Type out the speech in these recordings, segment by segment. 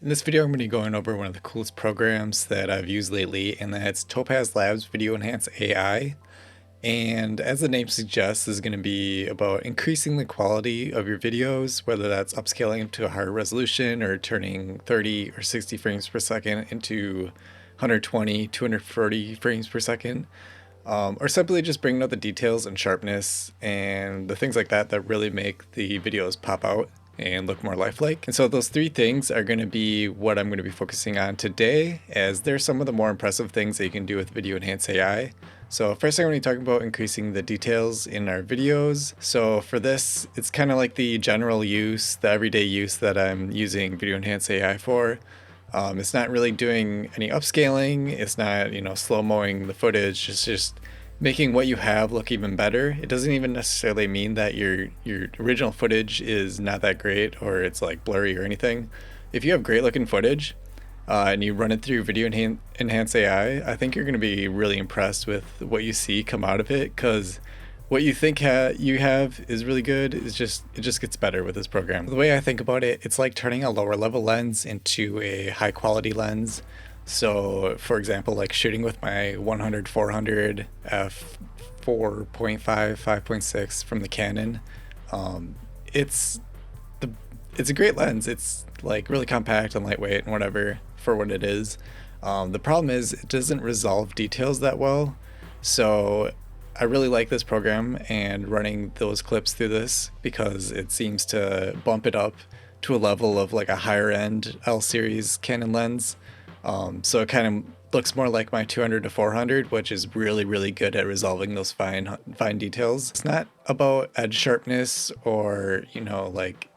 In this video, I'm going to be going over one of the coolest programs that I've used lately, and that's Topaz Labs Video Enhance AI. And as the name suggests, this is going to be about increasing the quality of your videos, whether that's upscaling to a higher resolution or turning 30 or 60 frames per second into 120, 240 frames per second. Or simply just bringing out the details and sharpness and the things like that that really make the videos pop out and look more lifelike. And so those three things are going to be what I'm going to be focusing on today, as they're some of the more impressive things that you can do with Video Enhance AI. So first I'm going to be talking about increasing the details in our videos. So for this, it's kind of like the general use, the everyday use that I'm using Video Enhance AI for. It's not really doing any upscaling. It's not, slow-moing the footage. It's just making what you have look even better. It doesn't even necessarily mean that your original footage is not that great or it's like blurry or anything. If you have great looking footage and you run it through Video Enhance AI, I think you're going to be really impressed with what you see come out of it, because what you think you have is really good. It just gets better with this program. The way I think about it, it's like turning a lower level lens into a high quality lens. So for example, like shooting with my 100-400 f 4.5 5.6 from the Canon, it's a great lens. It's like really compact and lightweight and whatever for what it is. The problem is it doesn't resolve details that well. So I really like this program and running those clips through this, because it seems to bump it up to a level of like a higher end L series Canon lens. So it kind of looks more like my 200-400, which is really, really good at resolving those fine details. It's not about edge sharpness or, like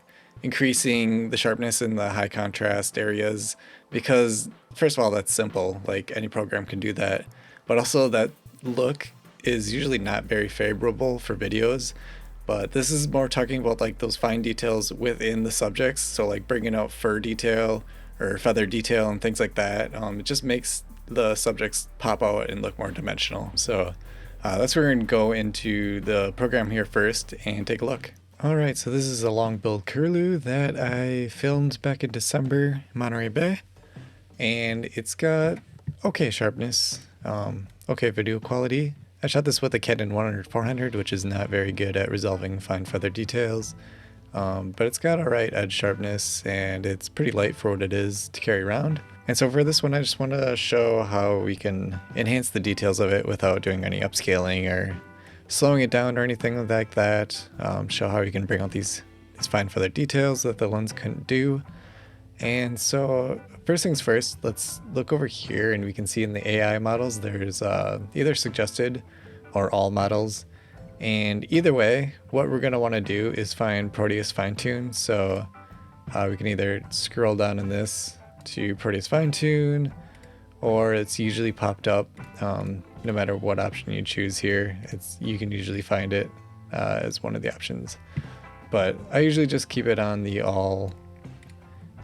increasing the sharpness in the high contrast areas, because first of all, that's simple. Like any program can do that. But also that look is usually not very favorable for videos. But this is more talking about like those fine details within the subjects. So like bringing out fur detail or feather detail and things like that. It just makes the subjects pop out and look more dimensional. So that's where we're going to go into the program here first and take a look. Alright, so this is a long build curlew that I filmed back in December in Monterey Bay. And it's got okay sharpness, okay video quality. I shot this with a Canon 100-400, which is not very good at resolving fine feather details. But it's got alright edge sharpness, and it's pretty light for what it is to carry around. And so for this one, I just want to show how we can enhance the details of it without doing any upscaling or slowing it down or anything like that. Show how you can bring out these fine feather details that the lens couldn't do. And so first things first, let's look over here, and we can see in the AI models there's either suggested or all models. And either way, what we're going to want to do is find Proteus Fine Tune. So we can either scroll down in this to Proteus Fine Tune, or it's usually popped up no matter what option you choose here. You can usually find it as one of the options. But I usually just keep it on the all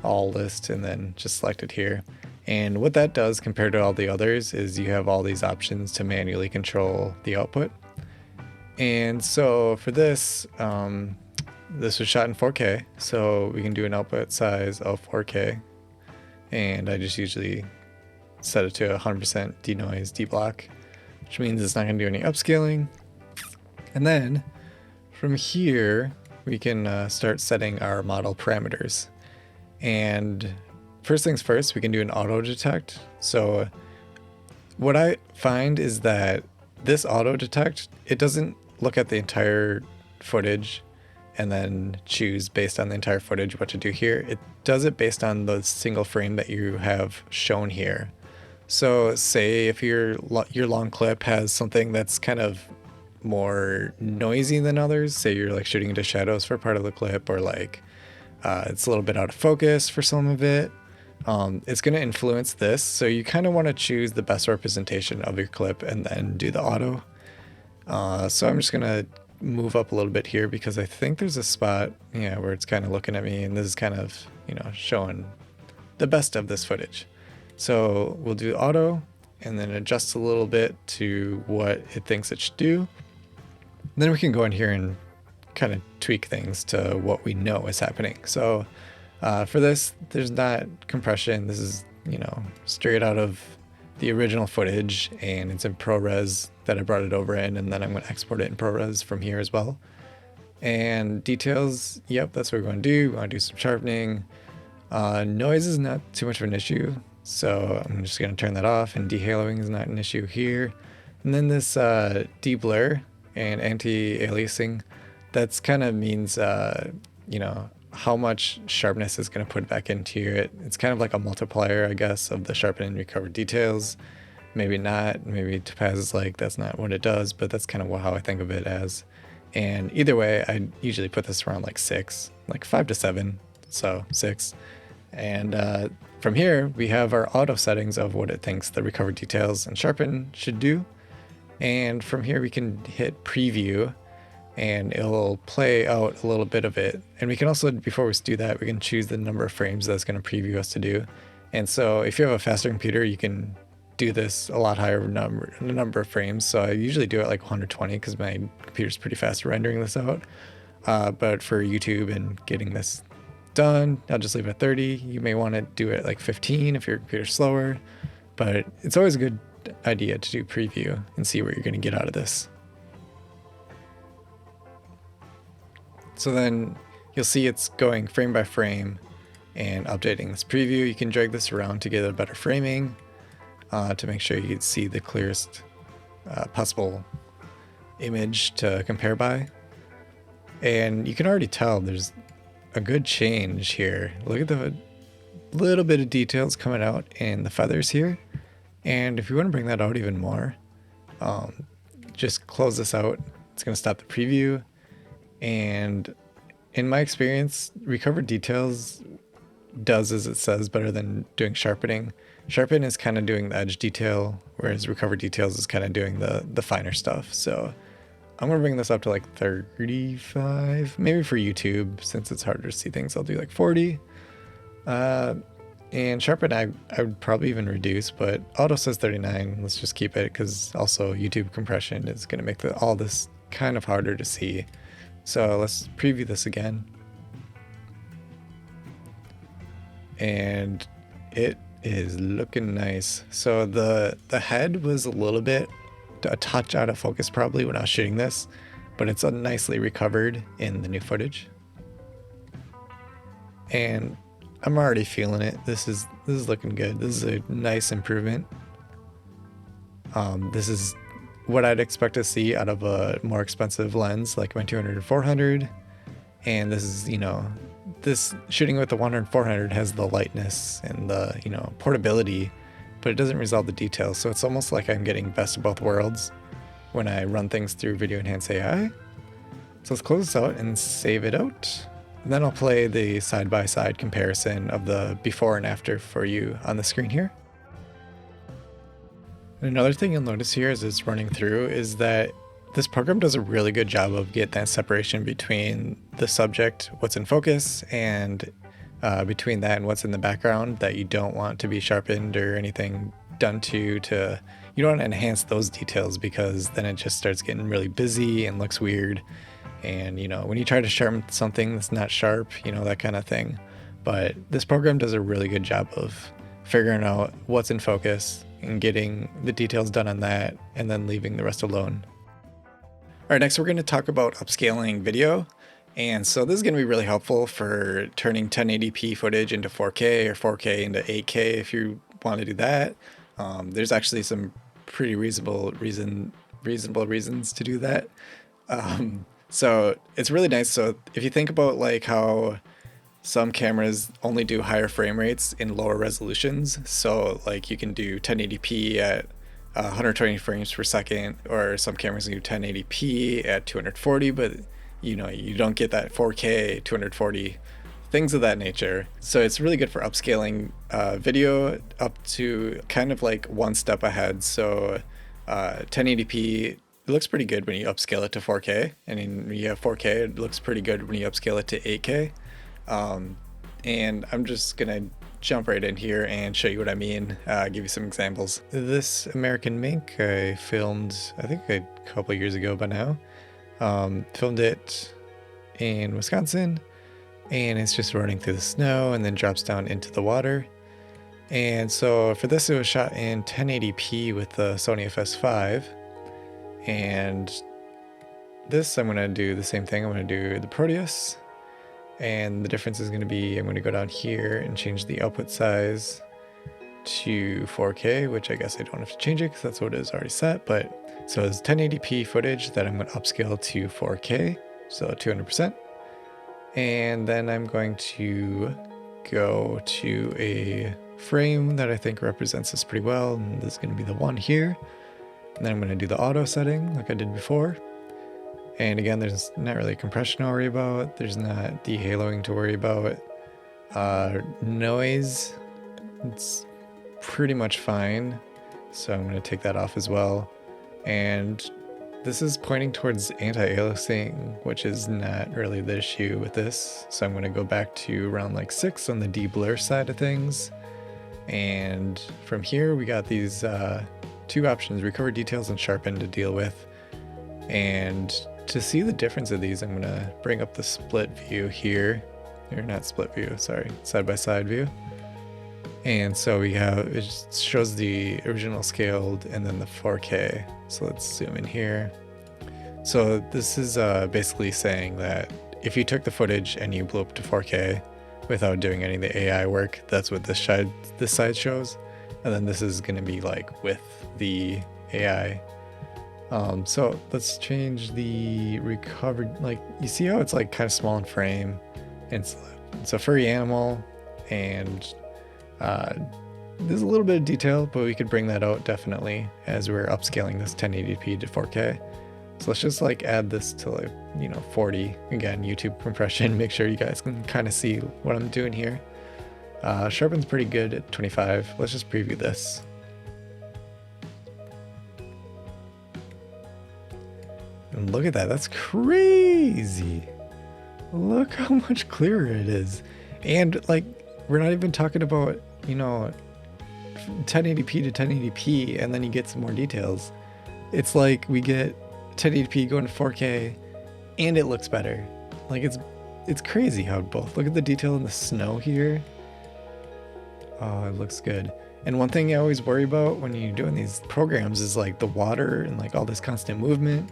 list and then just select it here. And what that does compared to all the others is you have all these options to manually control the output. And so for this, this was shot in 4K, so we can do an output size of 4K. And I just usually set it to 100% DeNoise D-block, which means it's not going to do any upscaling. And then from here, we can start setting our model parameters. And first things first, we can do an auto detect. So what I find is that this auto detect, it doesn't look at the entire footage and then choose based on the entire footage what to do here. It does it based on the single frame that you have shown here. So say if your long clip has something that's kind of more noisy than others, say you're like shooting into shadows for part of the clip, or like it's a little bit out of focus for some of it, it's going to influence this. So you kind of want to choose the best representation of your clip and then do the auto. So I'm just going to move up a little bit here, because I think there's a spot where it's kind of looking at me, and this is kind of showing the best of this footage. So we'll do auto and then adjust a little bit to what it thinks it should do. Then we can go in here and kind of tweak things to what we know is happening. So For this, there's not compression. This is, you know, straight out of the original footage, and it's in ProRes that I brought it over in, and then I'm going to export it in ProRes from here as well. And details, yep, that's what we're going to do. We want to do some sharpening. Noise is not too much of an issue, so I'm just going to turn that off, and dehaloing is not an issue here. And then this de-blur and anti-aliasing, that's kind of means, you know, how much sharpness is going to put back into it. It's kind of like a multiplier, I guess, of the sharpen and recover details. Maybe not. Maybe Topaz is like, that's not what it does, but that's kind of how I think of it as. And either way, I usually put this around like 6, like 5 to 7, so 6. And from here, we have our auto settings of what it thinks the recover details and sharpen should do. And from here, we can hit preview, and it'll play out a little bit of it. And we can also, before we do that, we can choose the number of frames that's going to preview us to do. And so if you have a faster computer, you can do this a lot higher number of frames. So I usually do it like 120 because my computer's pretty fast at rendering this out. But for YouTube and getting this done, I'll just leave it at 30. You may want to do it like 15 if your computer's slower, but it's always a good idea to do preview and see what you're going to get out of this. So then you'll see it's going frame by frame and updating this preview. You can drag this around to get a better framing to make sure you can see the clearest possible image to compare by. And you can already tell there's a good change here. Look at the little bit of details coming out in the feathers here. And if you want to bring that out even more, just close this out. It's going to stop the preview. And in my experience, recovered details does as it says better than doing sharpening. Sharpen is kind of doing the edge detail, whereas recovered details is kind of doing the finer stuff. So I'm going to bring this up to like 35, maybe for YouTube, since it's harder to see things, I'll do like 40. And sharpen, I would probably even reduce, but auto says 39. Let's just keep it, because also YouTube compression is going to make all this kind of harder to see. So let's preview this again. And it is looking nice. So the head was a touch out of focus probably when I was shooting this, but it's nicely recovered in the new footage. And I'm already feeling it. This is looking good. This is a nice improvement. This is what I'd expect to see out of a more expensive lens like my 200 and 400. And this is, you know, this shooting with the 100 and 400 has the lightness and the, you know, portability, but it doesn't resolve the details. So it's almost like I'm getting best of both worlds when I run things through Video Enhance AI. So let's close this out and save it out. And then I'll play the side-by-side comparison of the before and after for you on the screen here. Another thing you'll notice here as it's running through is that this program does a really good job of getting that separation between the subject, what's in focus, and between that and what's in the background that you don't want to be sharpened or anything done to. You don't want to enhance those details, because then it just starts getting really busy and looks weird. And, you know, when you try to sharpen something that's not sharp, you know, that kind of thing. But this program does a really good job of figuring out what's in focus and getting the details done on that, and then leaving the rest alone. All right, next we're going to talk about upscaling video. And so this is going to be really helpful for turning 1080p footage into 4K or 4K into 8K if you want to do that. There's actually some pretty reasonable reasons to do that. So it's really nice. So if you think about like how some cameras only do higher frame rates in lower resolutions, so like you can do 1080p at 120 frames per second, or some cameras can do 1080p at 240, but you know, you don't get that 4K 240, things of that nature. So it's really good for upscaling video up to kind of like one step ahead. So 1080p, it looks pretty good when you upscale it to 4K. I mean, when you have 4K, it looks pretty good when you upscale it to 8K. And I'm just gonna jump right in here and show you what I mean, give you some examples. This American mink I filmed, I think a couple years ago by now. Filmed it in Wisconsin, and it's just running through the snow and then drops down into the water. And so for this, it was shot in 1080p with the Sony FS5. And this, I'm going to do the same thing. I'm going to do the Proteus. And the difference is going to be, I'm going to go down here and change the output size to 4K, which I guess I don't have to change it because that's what it is already set. But so it's 1080p footage that I'm going to upscale to 4K, so 200%. And then I'm going to go to a frame that I think represents this pretty well, and this is going to be the one here. And then I'm going to do the auto setting like I did before. And again, there's not really compression to worry about. There's not dehaloing to worry about. Noise, it's pretty much fine. So I'm going to take that off as well. And this is pointing towards anti-aliasing, which is not really the issue with this. So I'm going to go back to around like 6 on the de-blur side of things. And from here, we got these two options, recover details and sharpen, to deal with. And to see the difference of these, I'm going to bring up the split view here. Or not split view, sorry, side-by-side view. And so we have, it just shows the original scaled and then the 4K. So let's zoom in here. So this is basically saying that if you took the footage and you blew up to 4K without doing any of the AI work, that's what this side shows. And then this is going to be like with the AI. So let's change the recovered, like you see how it's like kind of small in frame, and it's a furry animal, and there's a little bit of detail, but we could bring that out definitely as we're upscaling this 1080p to 4K. So let's just like add this to like, 40, again, YouTube compression, make sure you guys can kind of see what I'm doing here. Sharpen's pretty good at 25. Let's just preview this. And look at that, that's crazy. Look how much clearer it is. And like, we're not even talking about, 1080p to 1080p, and then you get some more details. It's like we get 1080p going to 4K, and it looks better. Like it's crazy how both. Look at the detail in the snow here. Oh, it looks good. And one thing I always worry about when you're doing these programs is like the water and like all this constant movement.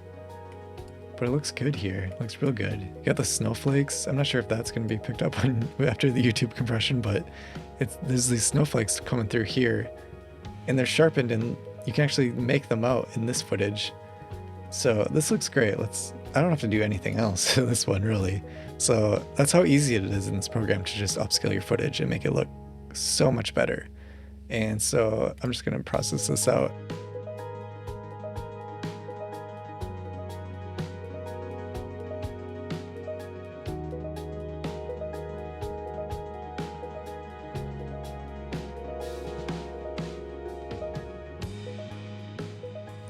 But it looks good here. It looks real good. You got the snowflakes. I'm not sure if that's going to be picked up on after the YouTube compression, but there's these snowflakes coming through here, and they're sharpened, and you can actually make them out in this footage. So this looks great. I don't have to do anything else to this one really. So that's how easy it is in this program to just upscale your footage and make it look so much better. And so I'm just going to process this out.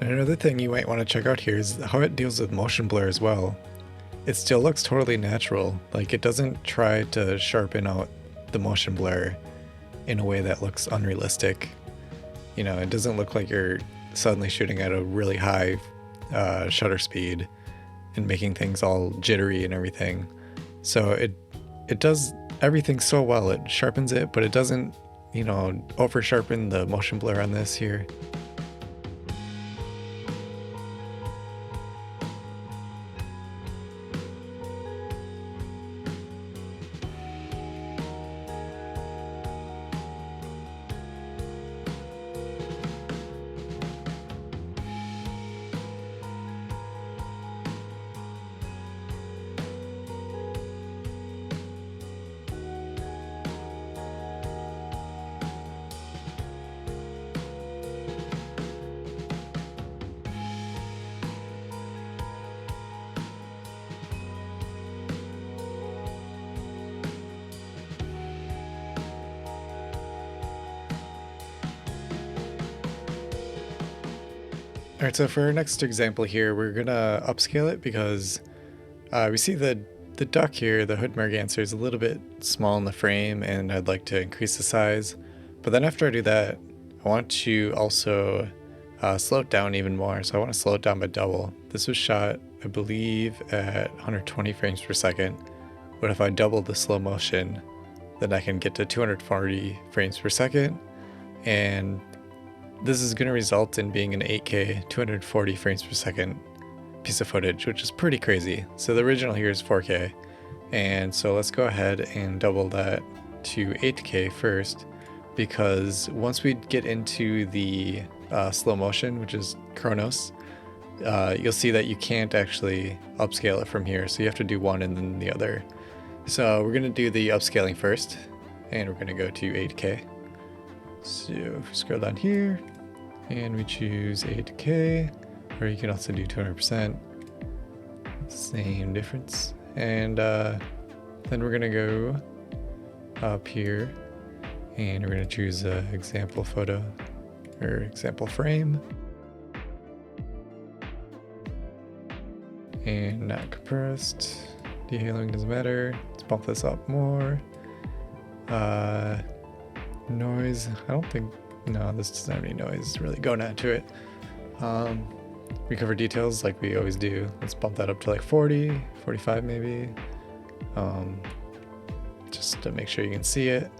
And another thing you might want to check out here is how it deals with motion blur as well. It still looks totally natural. Like, it doesn't try to sharpen out the motion blur in a way that looks unrealistic. It doesn't look like you're suddenly shooting at a really high shutter speed and making things all jittery and everything. So it does everything so well. It sharpens it, but it doesn't, over sharpen the motion blur on this here. All right, so for our next example here, we're gonna upscale it because we see the duck here, the hood merganser, is a little bit small in the frame, and I'd like to increase the size. But then after I do that, I want to also slow it down even more. So I want to slow it down by double. This was shot, I believe, at 120 frames per second. But if I double the slow motion, then I can get to 240 frames per second. And this is going to result in being an 8K 240 frames per second piece of footage, which is pretty crazy. So the original here is 4K. And so let's go ahead and double that to 8K first, because once we get into the slow motion, which is Chronos, you'll see that you can't actually upscale it from here. So you have to do one and then the other. So we're going to do the upscaling first, and we're going to go to 8K. So scroll down here and we choose 8K, or you can also do 200%. Same difference. And then we're going to go up here and we're going to choose example photo or example frame. And not compressed. Dehaloing doesn't matter. Let's bump this up more. Noise, I don't think, no, this doesn't have any noise really going on to it. Recover details like we always do. Let's bump that up to like 40, 45 maybe. Just to make sure you can see it.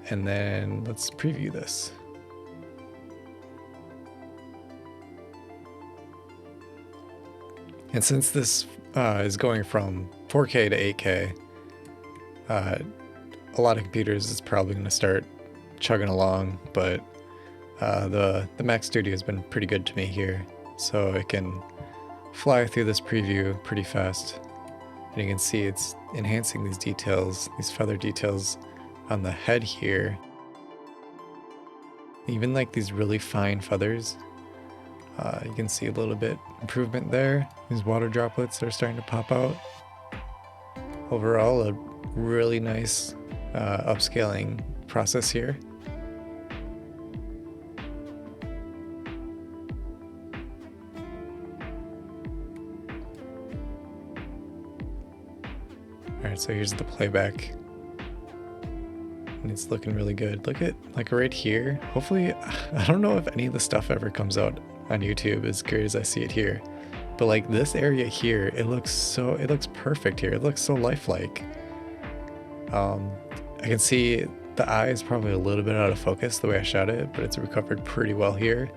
And then let's preview this. And since this is going from 4K to 8K, a lot of computers is probably going to start chugging along, but the Mac Studio has been pretty good to me here, so it can fly through this preview pretty fast. And you can see it's enhancing these details, these feather details on the head here. Even like these really fine feathers. You can see a little bit improvement there. These water droplets are starting to pop out. Overall, a really nice upscaling process here. Alright, so here's the playback. And it's looking really good. Look at, like right here. Hopefully, I don't know if any of the stuff ever comes out on YouTube as great as I see it here. But like this area here, it looks perfect here. It looks so lifelike. I can see the eye is probably a little bit out of focus the way I shot it, but it's recovered pretty well here.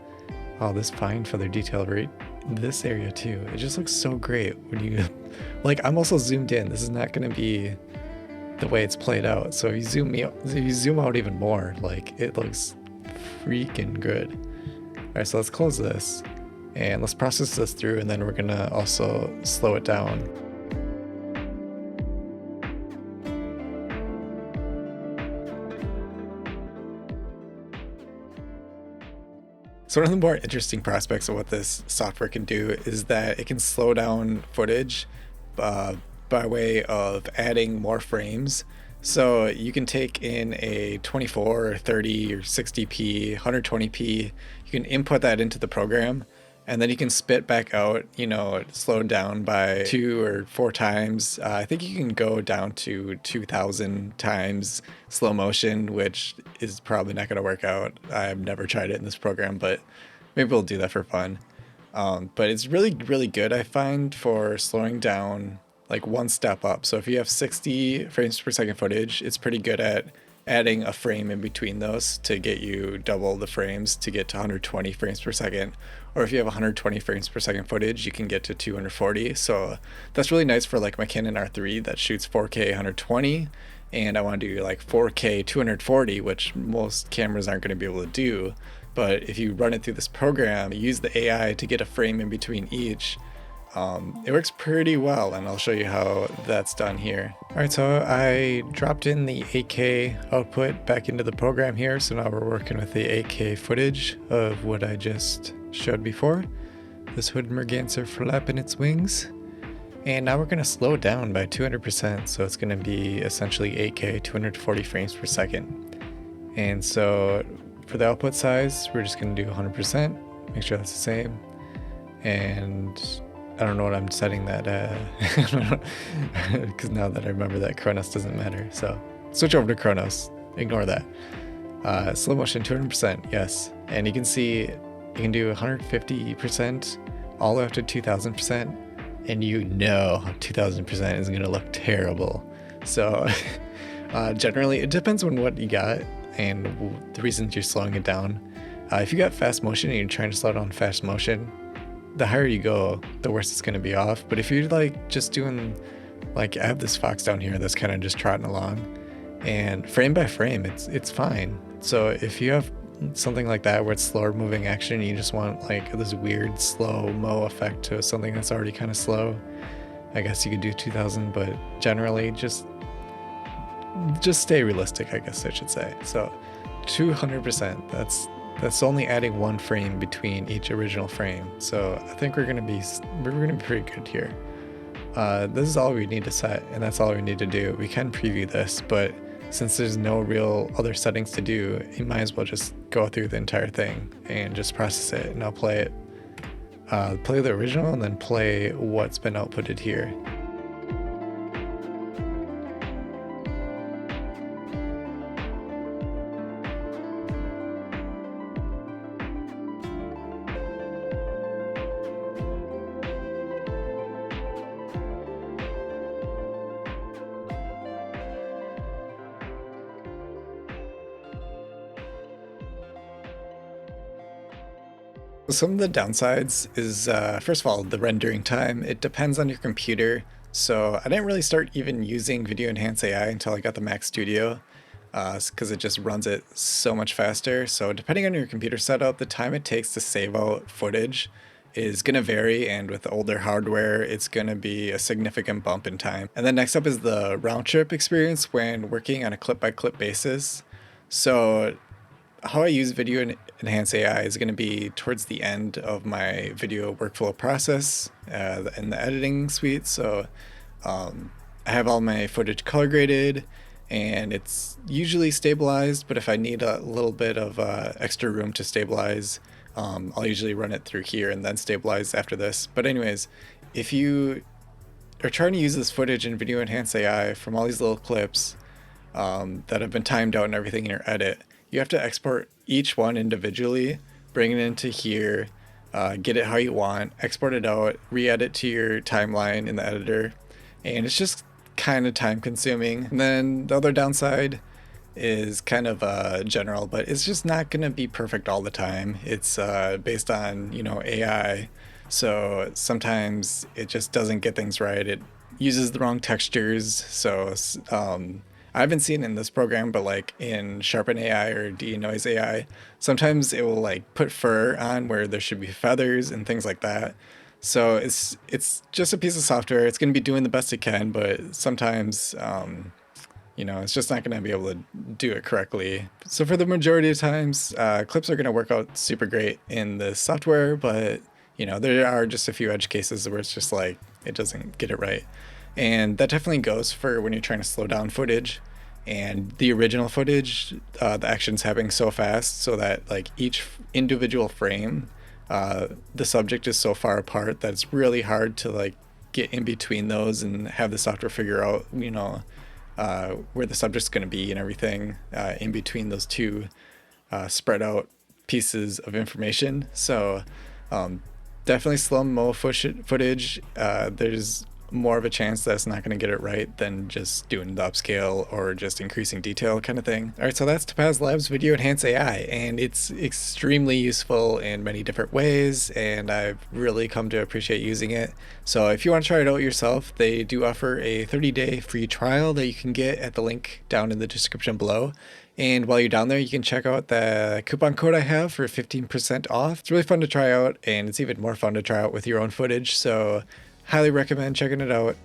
Oh, this fine feather detail right in this area too. It just looks so great when you, like, I'm also zoomed in. This is not going to be the way it's played out. So if you zoom out even more, like, it looks freaking good. All right, so let's close this and let's process this through, and then we're gonna also slow it down. So one of the more interesting prospects of what this software can do is that it can slow down footage by way of adding more frames. So you can take in a 24 or 30 or 60p, 120p, you can input that into the program, and then you can spit back out, you know, slowed down by 2 or 4 times. I think you can go down to 2,000 times slow motion, which is probably not going to work out. I've never tried it in this program, but maybe we'll do that for fun. But it's really, really good, I find, for slowing down like one step up. So if you have 60 frames per second footage, it's pretty good at adding a frame in between those to get you double the frames to get to 120 frames per second. Or if you have 120 frames per second footage, you can get to 240. So that's really nice for like my Canon R3 that shoots 4K 120, and I want to do like 4K 240, which most cameras aren't going to be able to do. But if you run it through this program, use the AI to get a frame in between each, it works pretty well, and I'll show you how that's done here. Alright, so I dropped in the 8K output back into the program here, so now we're working with the 8K footage of what I just showed before. This hood merganser flapping its wings. And now we're going to slow it down by 200%, so it's going to be essentially 8K 240 frames per second. And so for the output size, we're just going to do 100%, make sure that's the same. And I don't know what I'm setting that because now that I remember that Chronos doesn't matter. So switch over to Chronos, ignore that. Slow motion 200%, yes. And you can see you can do 150% all the way up to 2000%. And you know 2000% is going to look terrible. So generally it depends on what you got and the reasons you're slowing it down. If you got fast motion and you're trying to slow down fast motion, the higher you go, the worse it's going to be off. But if you're like just doing, like I have this fox down here that's kind of just trotting along, and frame by frame, it's fine. So if you have something like that where it's slower moving action, and you just want like this weird slow-mo effect to something that's already kind of slow, I guess you could do 2000, but generally just stay realistic, I guess I should say. So 200%, that's only adding 1 frame between each original frame. So I think we're gonna be pretty good here. This is all we need to set, and that's all we need to do. We can preview this, but since there's no real other settings to do, you might as well just go through the entire thing and just process it. And I'll play it, play the original and then play what's been outputted here. Some of the downsides is, first of all, the rendering time. It depends on your computer. So I didn't really start even using Video Enhance AI until I got the Mac Studio, because it just runs it so much faster. So depending on your computer setup, the time it takes to save out footage is going to vary, and with older hardware, it's going to be a significant bump in time. And then next up is the round trip experience when working on a clip-by-clip basis. So how I use Video Enhance AI is going to be towards the end of my video workflow process in the editing suite. So I have all my footage color graded, and it's usually stabilized, but if I need a little bit of extra room to stabilize, I'll usually run it through here and then stabilize after this. But anyways, if you are trying to use this footage in Video Enhance AI from all these little clips that have been timed out and everything in your edit, you have to export each one individually, bring it into here, get it how you want, export it out, re-edit to your timeline in the editor, and it's just kind of time consuming. And then the other downside is kind of general, but it's just not going to be perfect all the time. It's based on, AI, so sometimes it just doesn't get things right. It uses the wrong textures, so I haven't seen it in this program, but like in Sharpen AI or DeNoise AI, sometimes it will like put fur on where there should be feathers and things like that. So it's just a piece of software. It's going to be doing the best it can, but sometimes, it's just not going to be able to do it correctly. So for the majority of times, clips are going to work out super great in the software, but there are just a few edge cases where it's just like, it doesn't get it right. And that definitely goes for when you're trying to slow down footage. And the original footage, the action's happening so fast so that like each individual frame, the subject is so far apart that it's really hard to like get in between those and have the software figure out, where the subject's going to be and everything in between those two spread out pieces of information. So definitely slow-mo footage. There's more of a chance that it's not going to get it right than just doing the upscale or just increasing detail kind of thing. All right, so that's Topaz Labs Video Enhance AI, and it's extremely useful in many different ways, and I've really come to appreciate using it. So if you want to try it out yourself, they do offer a 30-day free trial that you can get at the link down in the description below. And while you're down there, you can check out the coupon code I have for 15% off. It's really fun to try out, and it's even more fun to try out with your own footage. So highly recommend checking it out.